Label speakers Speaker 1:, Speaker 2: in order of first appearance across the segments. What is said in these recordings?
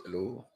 Speaker 1: Hello.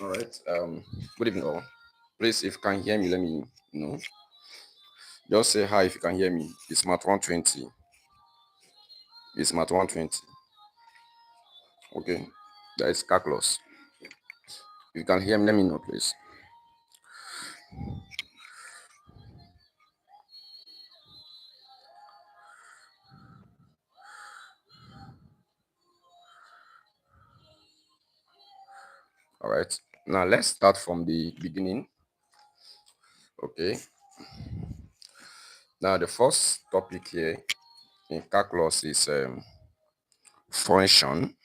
Speaker 1: All right. Good evening, all. Please, if you can hear me, let me know. Just say hi if you can hear me. It's Mat 120. It's Mat 120. Okay. That is calculus. If you can hear me, let me know, please. All right. Now let's start from the beginning. Okay. Now the first topic here in calculus is function.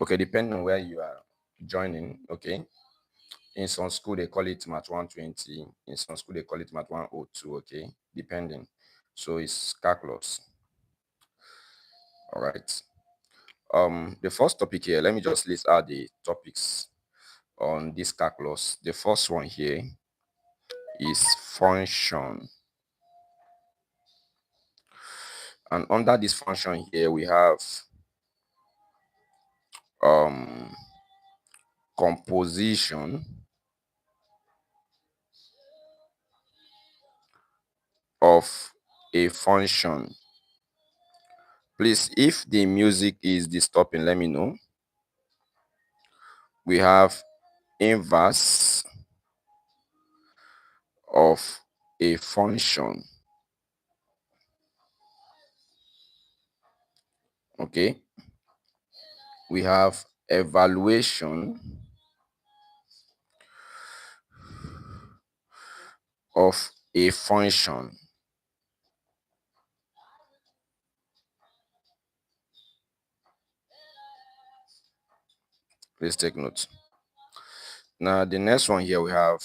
Speaker 1: Okay, depending on where you are joining. Okay. In some school they call it Mat 120. In some school they call it Mat 102. Okay, depending. So it's calculus. All right. The first topic here, let me just list out the topics on this calculus. The first one here is function. And under this function here, we have composition of a function. Please, if the music is disturbing, let me know. We have inverse of a function. Okay. We have evaluation of a function. Please take note. Now the next one here we have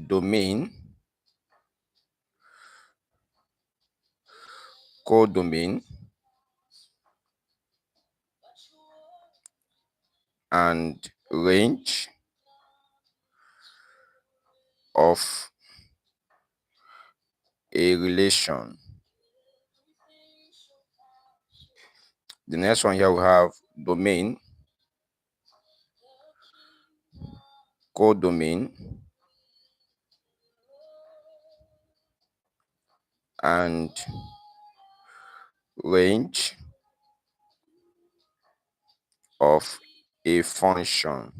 Speaker 1: domain, codomain, and range of a relation. The next one here we have domain, codomain, and range of a function.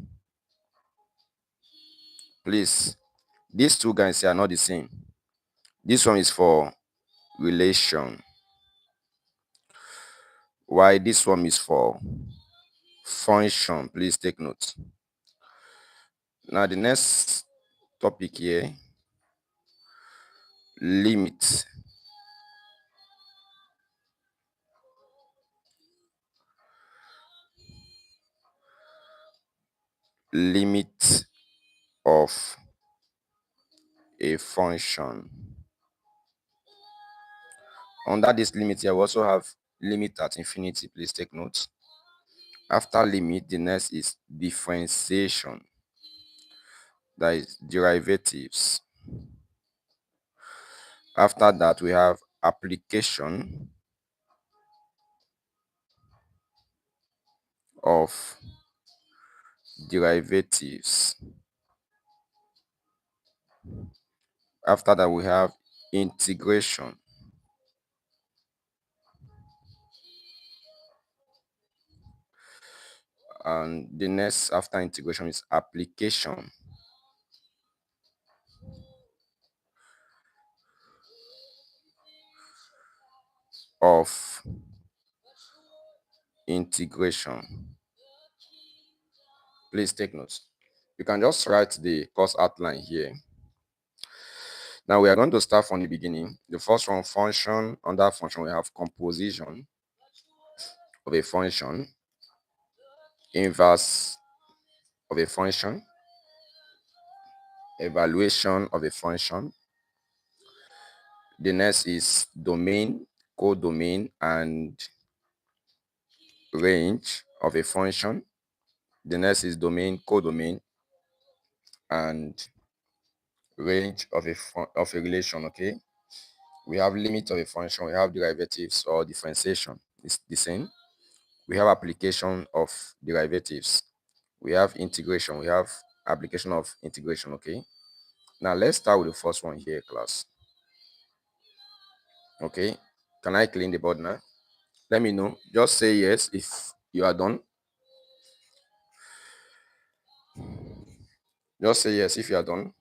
Speaker 1: Please, these two guys here are not the same. This one is for relation, while this one is for function. Please take note. Now the next topic here, limit. Limit of a function. Under this limit here, we also have limit at infinity. Please take note. After limit, the next is differentiation, that is derivatives. After that, we have application of derivatives. After that, we have integration. And the next after integration is application of integration. Please take notes. You can just write the course outline here. Now we are going to start from the beginning. The first one, function. Under function, we have composition of a function, inverse of a function, evaluation of a function. The next is domain, codomain, and range of a function. The next is domain, codomain, and range of a relation. Okay, we have limit of a function, we have derivatives or differentiation. It's the same. We have application of derivatives, we have integration, we have application of integration. Okay, now let's start with the first one here, class. Okay, can I clean the board now? Let me know. Just say yes if you are done. Just say yes if you are done.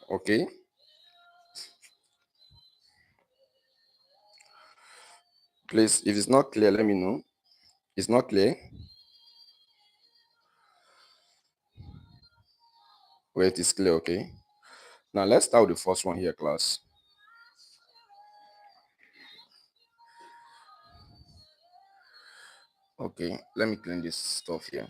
Speaker 1: Okay, please, if it's not clear, let me know. It's not clear? Wait, it's clear. Okay, now let's start with the first one here, class. Okay, let me clean this stuff here.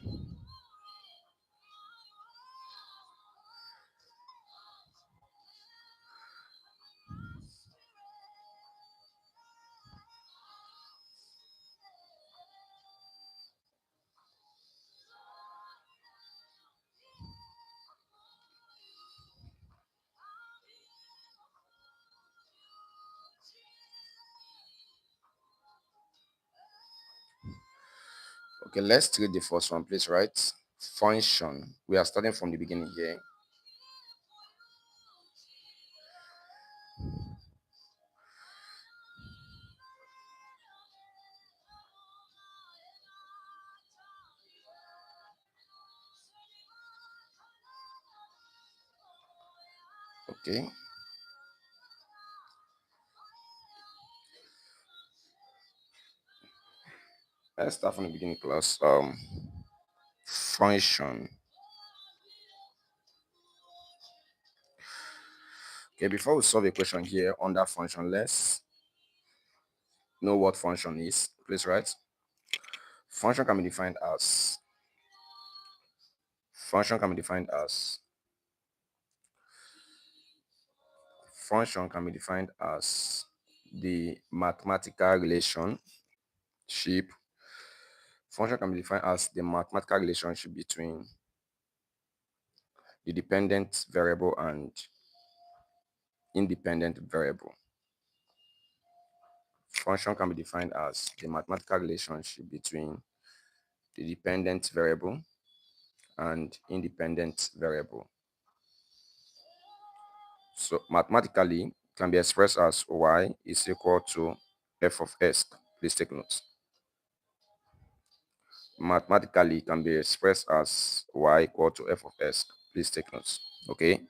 Speaker 1: Okay, let's read the first one, please. Right, function. We are starting from the beginning here. Okay, let's start from the beginning, class. Function. Okay, before we solve a question here under function, let's know what function is, please write. Function can be defined as function can be defined as function can be defined as the mathematical relationship. Function can be defined as the mathematical relationship between the dependent variable and independent variable. Function can be defined as the mathematical relationship between the dependent variable and independent variable. So mathematically can be expressed as y is equal to f of s. Please take note. Mathematically can be expressed as y equal to f of s. Please take note. Okay.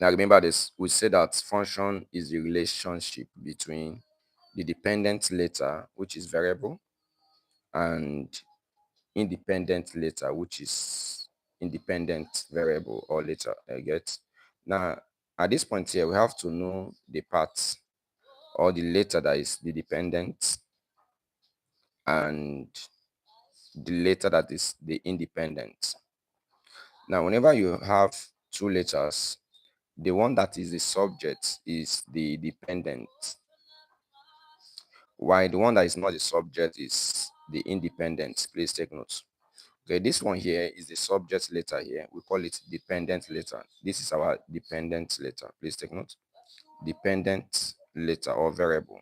Speaker 1: Now remember this. We say that function is the relationship between the dependent letter, which is variable, and independent letter, which is independent variable or letter. I get. Now at this point here, we have to know the part or the letter that is the dependent and the letter that is the independent. Now, whenever you have two letters, the one that is the subject is the dependent, while the one that is not the subject is the independent. Please take note. Okay, this one here is the subject letter here. We call it dependent letter. This is our dependent letter. Please take note. Dependent letter or variable.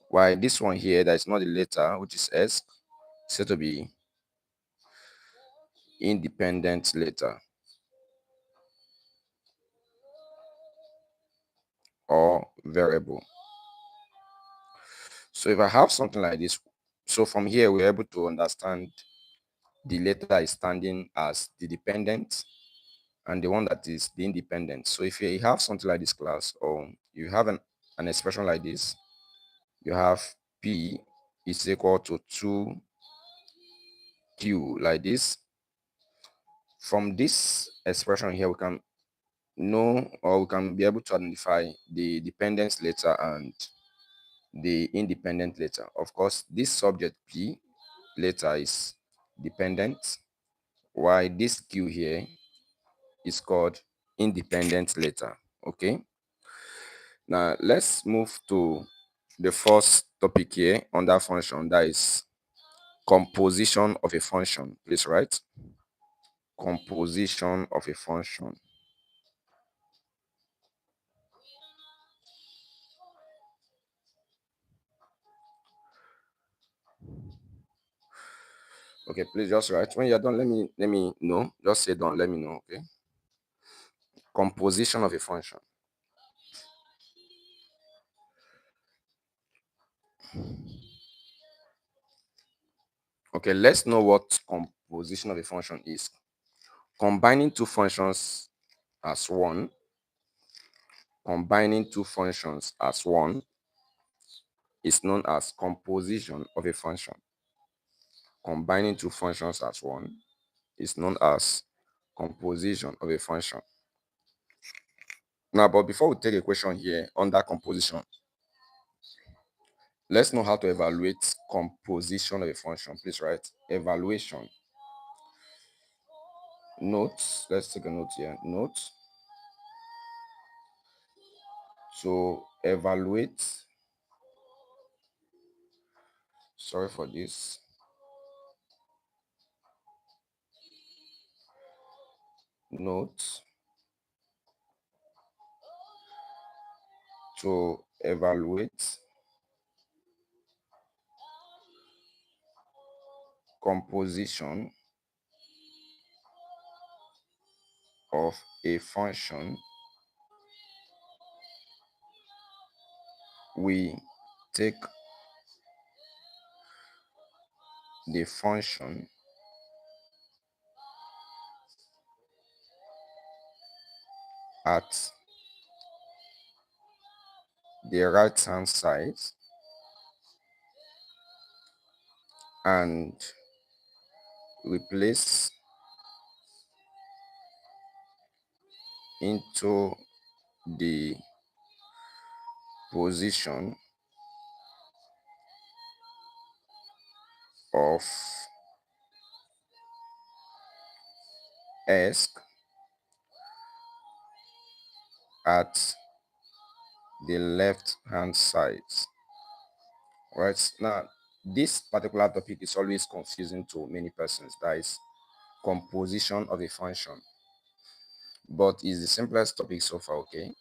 Speaker 1: While this one here that is not the letter, which is S, said to be independent letter or variable. So if I have something like this, so from here we're able to understand the letter that is standing as the dependent and the one that is the independent. So if you have something like this class, or you have an expression like this, you have P is equal to 2Q like this. From this expression here, we can know, or we can be able to identify the dependence letter and the independent letter. Of course, this subject P letter is dependent, while this Q here is called independent letter. Okay. Now let's move to the first topic here under function, that is composition of a function. Please write composition of a function. Okay, please just write. When you're done, let me know. Just say done, let me know. Okay. Composition of a function. Okay, let's know what composition of a function is. Combining two functions as one. Combining two functions as one is known as composition of a function. Combining two functions as one is known as composition of a function. Now, but before we take a question here under composition, let's know how to evaluate composition of a function. Please write evaluation. Note, let's take a note here. Note, to evaluate, sorry for this. Note, to evaluate composition of a function, we take the function at the right hand side and replace into the position of S at the left hand side. Right now, this particular topic is always confusing to many persons. That is composition of a function, but is the simplest topic so far. Okay,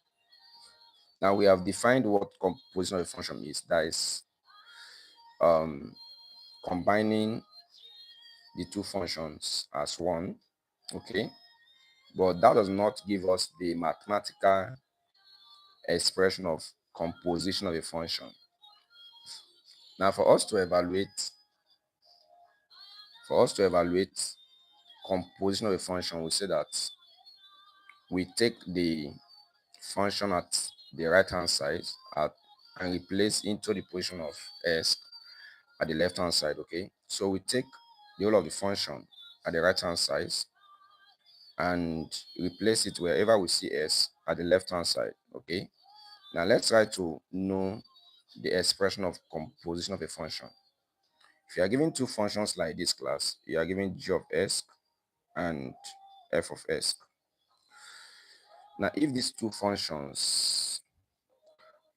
Speaker 1: now we have defined what composition of a function is. That is combining the two functions as one. Okay, but that does not give us the mathematical expression of composition of a function. Now, for us to evaluate composition of a function, we say that we take the function at the right hand side and replace into the position of S at the left hand side. Okay, so we take the whole of the function at the right hand side and replace it wherever we see S at the left hand side. Okay, now let's try to know the expression of composition of a function. If you are given two functions like this class, you are given g of s and f of s. Now, if these two functions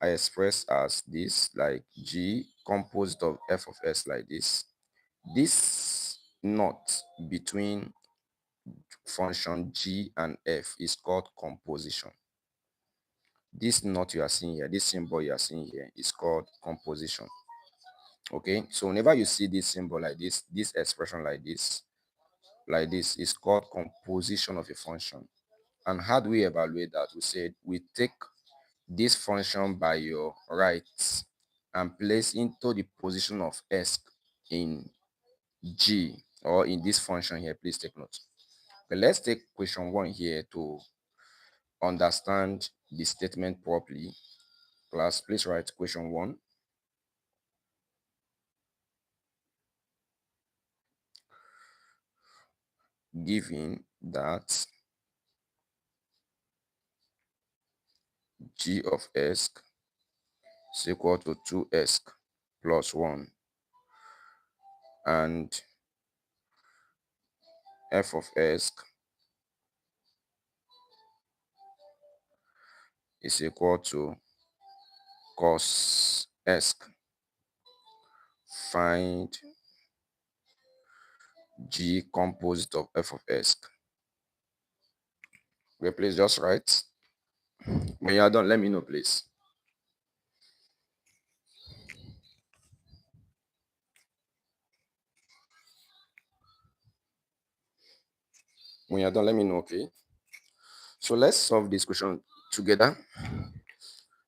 Speaker 1: are expressed as this, like g composed of f of s like this knot between function g and f is called composition. This knot you are seeing here, this symbol you are seeing here is called composition. Okay, so whenever you see this symbol like this expression like this is called composition of a function. And how do we evaluate that? We said we take this function by your right and place into the position of s in g, or in this function here. Please take note. But let's take question 1 here to understand the statement properly. Class, please write question 1. Given that g of s is equal to 2s plus 1 and f of s is equal to cos s, find g composite of f of s. Okay, please just write. When you are done, let me know, please. When you are done, let me know, okay? So let's solve this question together.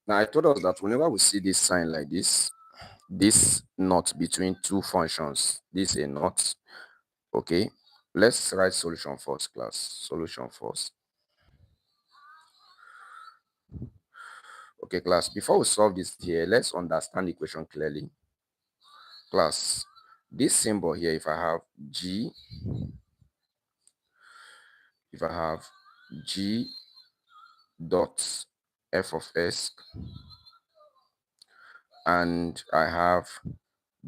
Speaker 1: Now, I told us that whenever we see this sign like this knot between two functions, this is a knot. Okay, let's write solution first, class. Solution first. Okay, class, before we solve this here, let's understand the equation clearly. Class, this symbol here, if I have g dot f of s and I have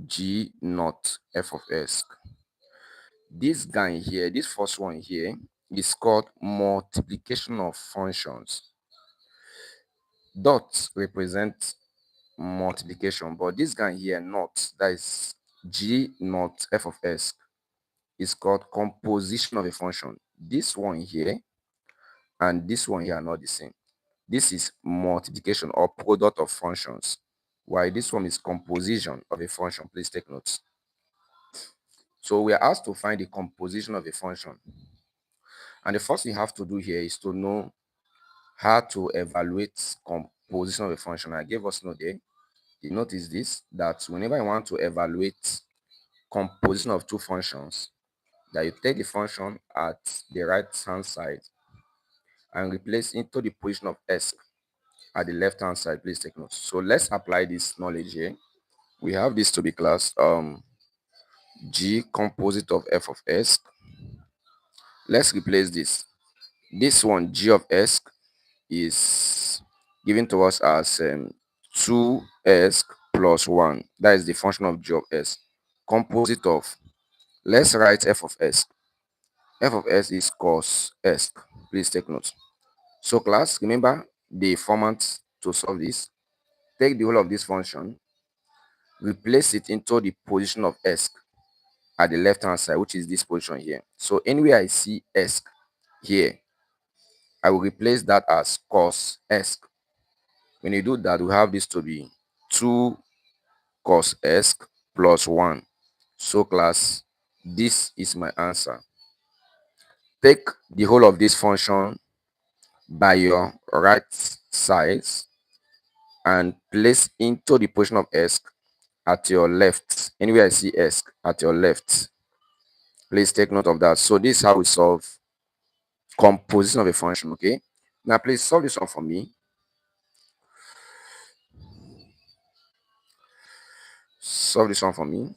Speaker 1: g not f of s, this guy here, this first one here, is called multiplication of functions. Dots represent multiplication, but this guy here, not, that is g not f of s, is called composition of a function. This one here and this one here are not the same. This is multiplication or product of functions, while this one is composition of a function. Please take notes. So we are asked to find the composition of a function. And the first thing you have to do here is to know how to evaluate composition of a function. I gave us note there. The note is this, that whenever you want to evaluate composition of two functions, that you take the function at the right hand side and replace into the position of s at the left hand side. Please take notes. So let's apply this knowledge here. We have this to be class. G composite of f of s. Let's replace this. This one, g of s, is given to us as 2s plus 1. That is the function of g of s. Composite of, let's write f of s. F of s is cos s. Please take note. So class, remember the format to solve this. Take the whole of this function, replace it into the position of s at the left hand side, which is this position here. So anywhere I see s here, I will replace that as cos s. When you do that, we have this to be 2 cos s plus 1. So class, this is my answer. Take the whole of this function by your right side and place into the position of s at your left. Anywhere I see s at your left, please take note of that. So this is how we solve composition of a function. Okay, now please solve this one for me. Solve this one for me.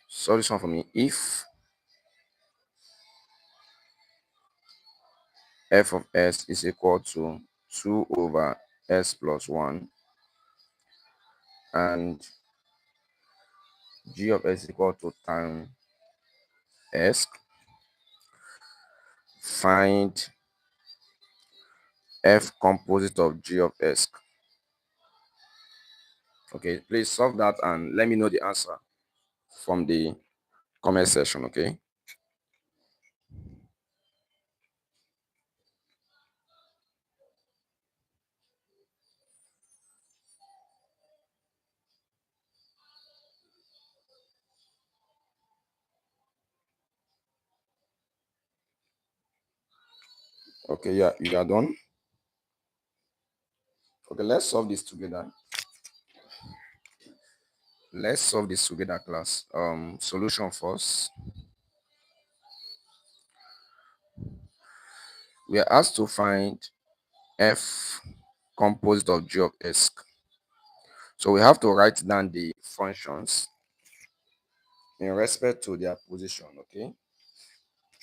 Speaker 1: Solve this one for me. If f of s is equal to 2 over s plus 1 and g of s is equal to tan s, find f composite of g of s. Okay, please solve that and let me know the answer from the comment section. Okay, okay, yeah, you are done. Okay, let's solve this together. Let's solve this together, class. Solution first. We are asked to find f composite of g of s. So we have to write down the functions in respect to their position. Okay,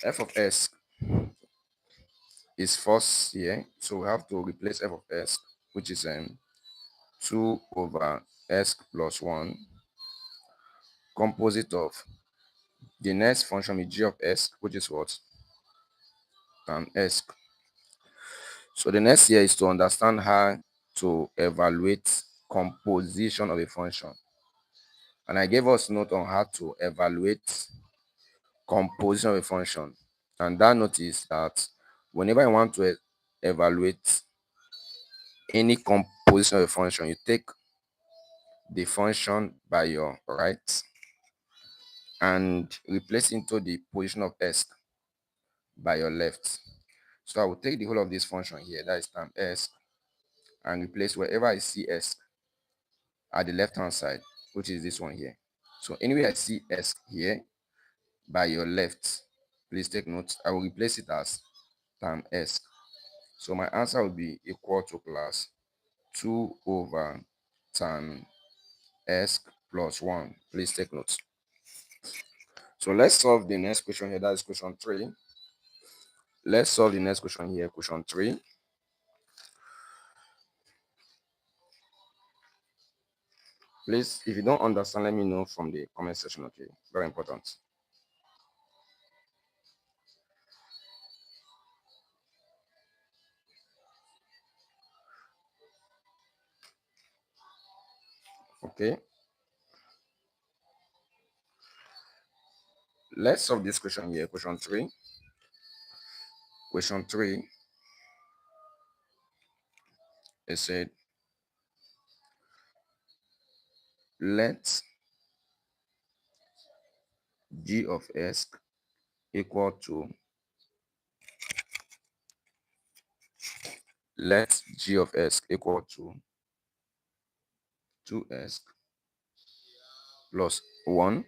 Speaker 1: f of s is first here, so we have to replace f of s, which is 2 over s plus 1, composite of the next function is g of s, which is what? Tan s. So the next here is to understand how to evaluate composition of a function. And I gave us note on how to evaluate composition of a function. And that note is that whenever I want to evaluate any composition of a function, you take the function by your right and replace into the position of s by your left. So I will take the whole of this function here, that is tan s, and replace wherever I see s at the left hand side, which is this one here. So anywhere I see s here by your left, please take note, I will replace it as tan s. So my answer will be equal to class 2 over tan s plus 1. Please take note. So let's solve the next question here. That is question 3. Let's solve the next question here, question 3. Please, if you don't understand, let me know from the comment section. Okay, very important. Okay, let's solve this question here, question 3. Question 3, it said, let g of s equal to, let g of s equal to 2s plus 1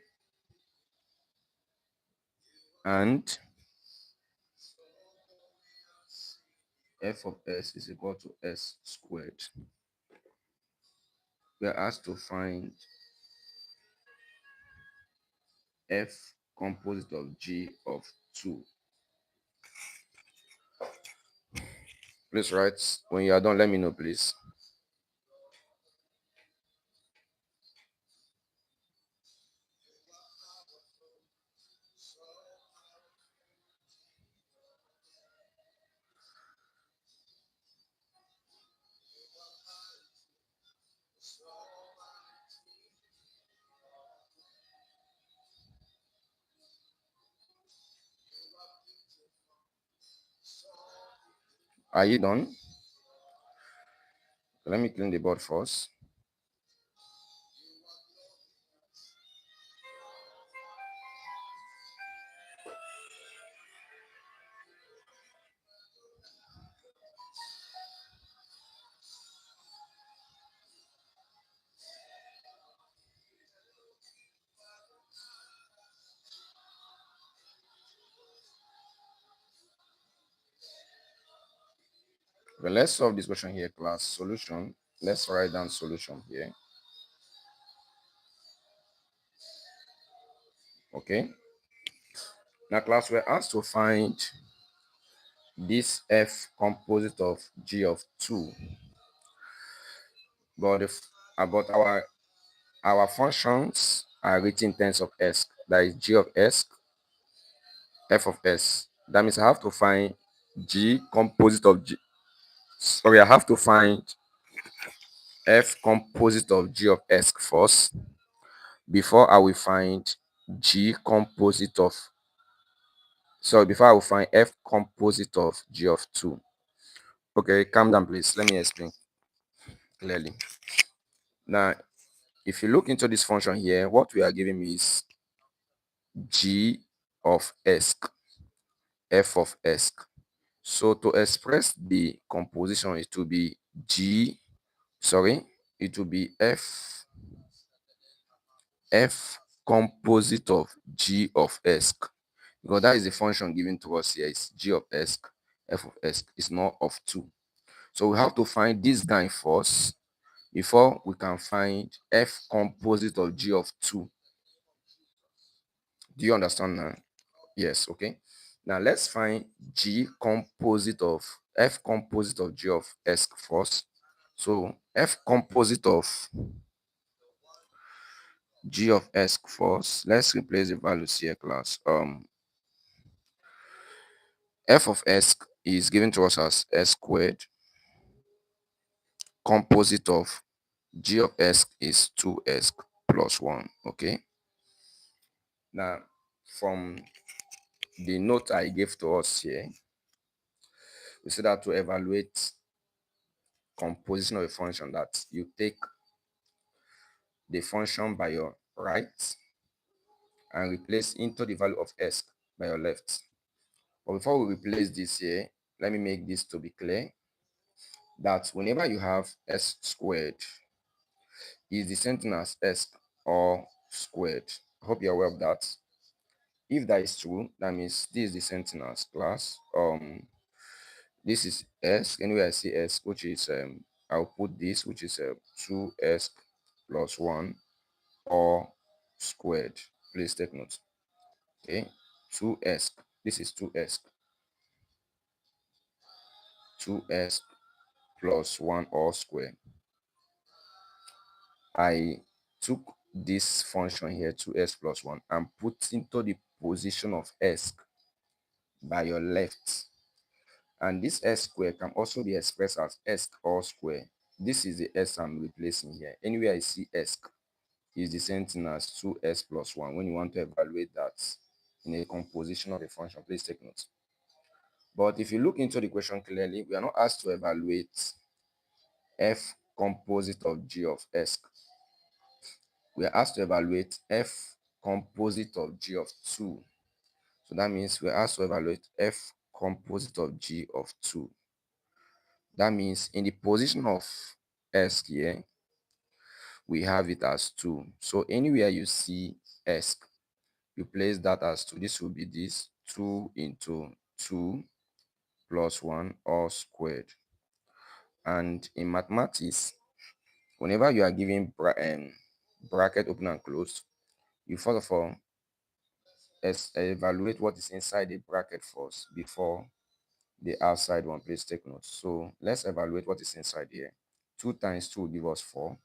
Speaker 1: and f of s is equal to s squared. We are asked to find f composite of g of 2. Please write when you are done. Let me know, please. Are you done? Let me clean the board first. Okay, let's solve this question here, class. Solution. Let's write down solution here. Okay. Now, class, we're asked to find this f composite of g of 2. But if about our functions are written in terms of s, that is g of s, f of s. That means I have to find g composite of g. Sorry, I have to find f composite of g of s first before I will find g composite of, so before I will find f composite of g of 2. Okay, calm down, please. Let me explain clearly. Now, if you look into this function here, what we are giving me is g of s, f of s. So to express the composition, it will be g, sorry, it will be f composite of g of s, because that is the function given to us here. It's g of s, f of s is not of 2. So we have to find this guy first before we can find f composite of g of 2. Do you understand now? Yes, okay. Now let's find g composite of f composite of g of s first. So f composite of g of s first. Let's replace the values here, class. F of s is given to us as s squared. Composite of g of s is 2s plus 1. Okay. Now, from the note I gave to us here, we see that to evaluate composition of a function, that you take the function by your right and replace into the value of s by your left. But before we replace this here, let me make this to be clear, that whenever you have s squared is the same thing as s or squared. I hope you're aware of that. If that is true, that means this is the same thing as, class. This is s. Anyway, I see s, which is I'll put this, which is 2s plus 1 or squared. Please take note. Okay, 2s. This is 2s plus 1 or square. I took this function here, 2s plus 1, and put into the position of s by your left. And this s square can also be expressed as s or square. This is the s I'm replacing here. Anywhere I see s is the same thing as 2s plus 1. When you want to evaluate that in a composition of a function, please take note. But if you look into the question clearly, we are not asked to evaluate f composite of g of s. We are asked to evaluate f composite of g of 2. So that means we're asked to evaluate f composite of g of 2. That means in the position of s here, we have it as 2. So anywhere you see s, you place that as 2. This will be this. 2 into 2 plus 1 all squared. And in mathematics, whenever you are given bracket open and closed, you first of all evaluate what is inside the bracket first before the outside one. Please take note. So let's evaluate what is inside here. 2 times 2 will give us 4.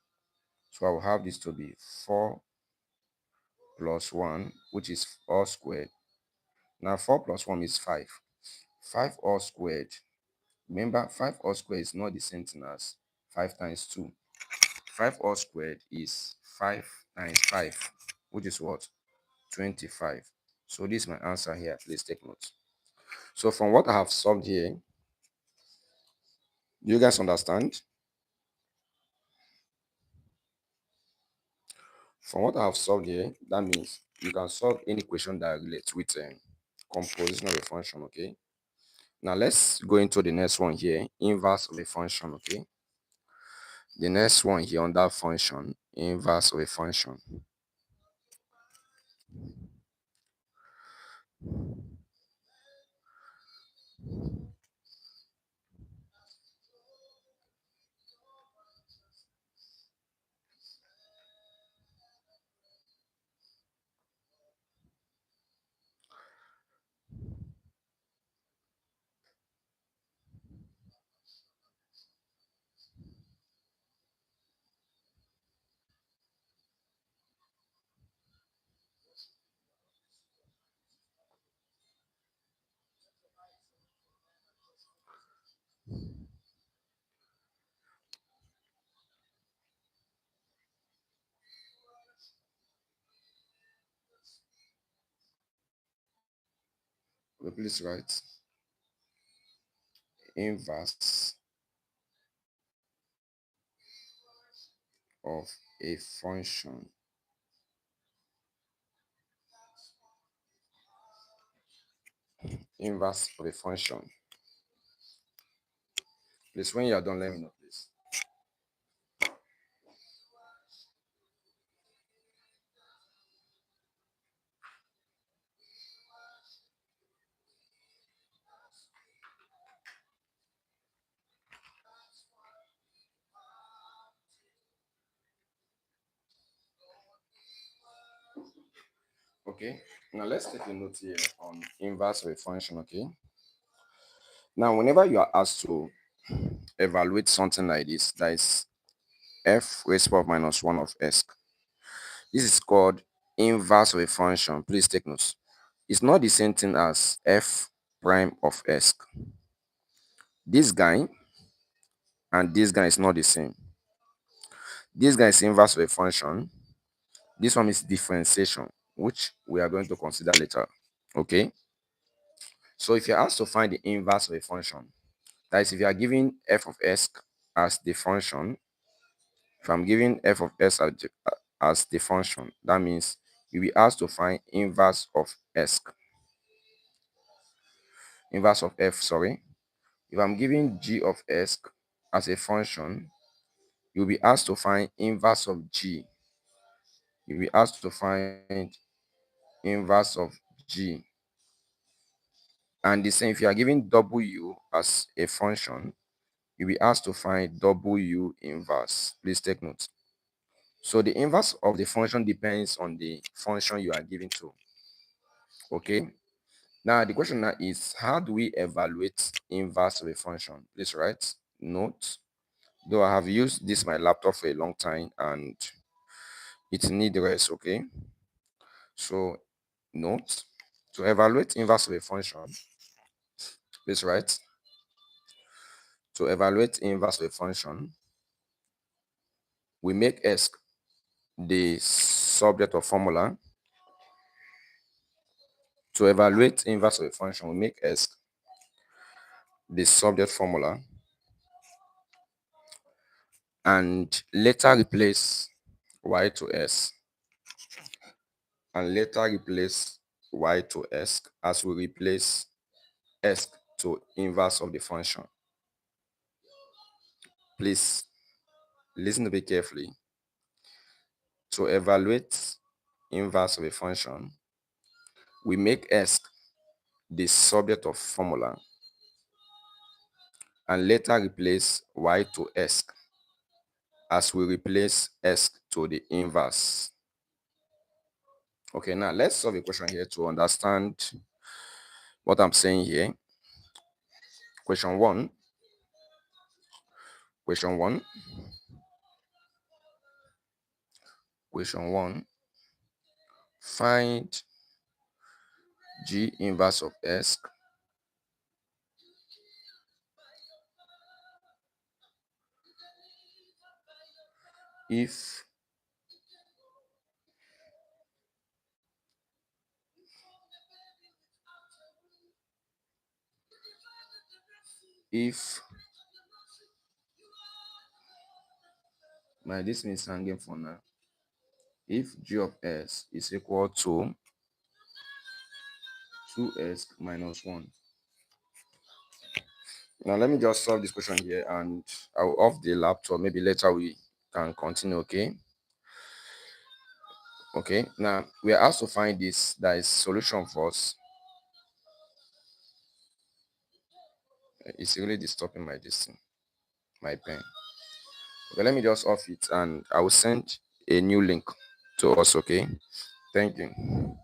Speaker 1: So I will have this to be 4 plus 1, which is all squared. Now 4 plus 1 is 5. 5 all squared. Remember, 5 all squared is not the same thing as 5 times 2. 5 all squared is 5 times 5, which is what? 25. So this is my answer here. Please take note. So from what I have solved here, do you guys understand? From what I have solved here, that means you can solve any question that relates with composition of a function, okay? Now let's go into the next one here, inverse of a function, okay? The next one here on that function, inverse of a function. Okay, please write inverse of a function. Inverse of a function. Please, when you are done, let me know, please. Okay, now let's take a note here on inverse of a function, okay? Now, whenever you are asked to evaluate something like this, that is f raised to the power of minus 1 of s, this is called inverse of a function. Please take notes. It's not the same thing as f prime of s. This guy and this guy is not the same. This guy is inverse of a function. This one is differentiation, which we are going to consider later. Okay. So if you're asked to find the inverse of a function, that is, if you are giving f of s as the function, if I'm giving f of s as the function, that means you'll be asked to find inverse of s, inverse of f, sorry. If I'm giving g of s as a function, you'll be asked to find inverse of g. You'll be asked to find inverse of g. And the same, if you are giving w as a function, you'll be asked to find w inverse. Please take note. So the inverse of the function depends on the function you are giving to. Okay. Now the question now is, how do we evaluate inverse of a function? Please write note. Though I have used this my laptop for a long time and it needs rest. Okay. So note, to evaluate inverse of a function, please write, to evaluate inverse of a function, we make s the subject of formula. To evaluate inverse of a function, we make s the subject formula and later replace y to s, and later replace y to s as we replace s to inverse of the function. Please listen to me carefully. To evaluate inverse of a function, we make s the subject of formula and later replace y to x as we replace x to the inverse. Okay, now let's solve a question here to understand what I'm saying here. Question one. Question one. Question one. Find G inverse of S if my this means hanging for now. If G of S is equal to 2S minus 1. Now let me just solve this question here and I'll off the laptop. Maybe later we can continue, okay? Okay, now we are asked to find this, that is solution first. It's really disturbing my distance, my pen. Okay, let me just off it and I will send a new link to us, okay? Thank you.